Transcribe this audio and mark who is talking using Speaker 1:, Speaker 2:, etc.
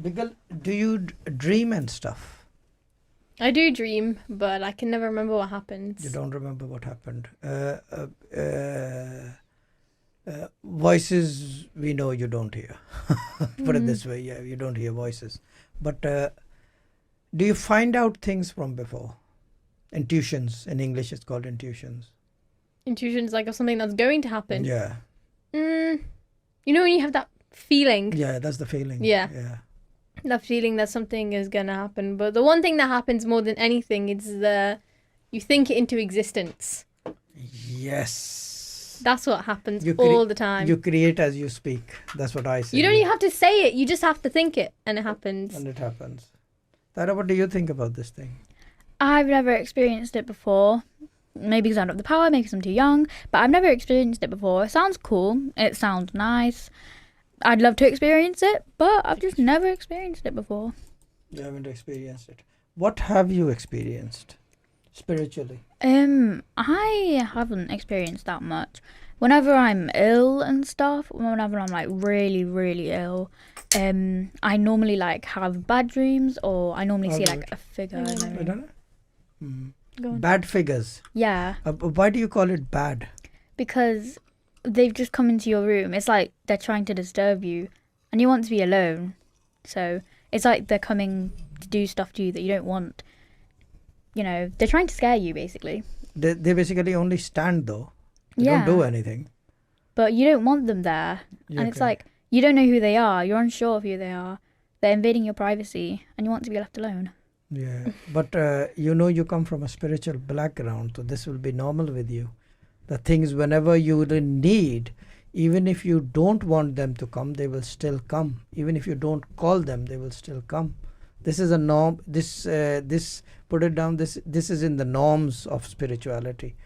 Speaker 1: Because do you dream and stuff?
Speaker 2: I do dream, but I can never remember what happens.
Speaker 1: You don't remember what happened. Voices, we know you don't hear. Put it this way, yeah, you don't hear voices. But do you find out things from before? Intuitions. In English, it's called intuitions.
Speaker 2: Intuition's like of something that's going to happen.
Speaker 1: Yeah.
Speaker 2: You know when you have that feeling?
Speaker 1: Yeah, that's the feeling.
Speaker 2: Yeah.
Speaker 1: Yeah.
Speaker 2: That feeling that something is going to happen. But the one thing that happens more than anything is you think it into existence.
Speaker 1: Yes.
Speaker 2: That's what happens all the time.
Speaker 1: You create as you speak. That's what I say.
Speaker 2: You don't even have to say it. You just have to think it, and it happens.
Speaker 1: And it happens. Tara, what do you think about this thing?
Speaker 3: I've never experienced it before. Maybe because I don't have the power, maybe because I'm too young. But I've never experienced it before. It sounds cool. It sounds nice. I'd love to experience it, but I've just never experienced it before.
Speaker 1: You haven't experienced it. What have you experienced spiritually?
Speaker 3: I haven't experienced that much. Whenever I'm ill and stuff, whenever I'm like really, really ill, I normally like have bad dreams, or I normally see like a figure.
Speaker 1: I don't know.
Speaker 2: Go on.
Speaker 1: Bad figures.
Speaker 3: Yeah,
Speaker 1: Why do you call it bad?
Speaker 3: because they've just come into your room. It's like they're trying to disturb you, and you want to be alone. So it's like they're coming to do stuff to you that you don't want. You know, they're trying to scare you, basically.
Speaker 1: They basically only stand though. They
Speaker 3: Yeah.
Speaker 1: don't do anything.
Speaker 3: But you don't want them there. And it's
Speaker 1: Okay.
Speaker 3: like, you don't know who they are. You're unsure of who they are. They're invading your privacy, and you want to be left alone.
Speaker 1: Yeah. But you come from a spiritual background, so this will be normal with you. The things whenever you will need, even if you don't want them to come, they will still come. Even if you don't call them, they will still come. This is a norm. This put it down. This is in the norms of spirituality.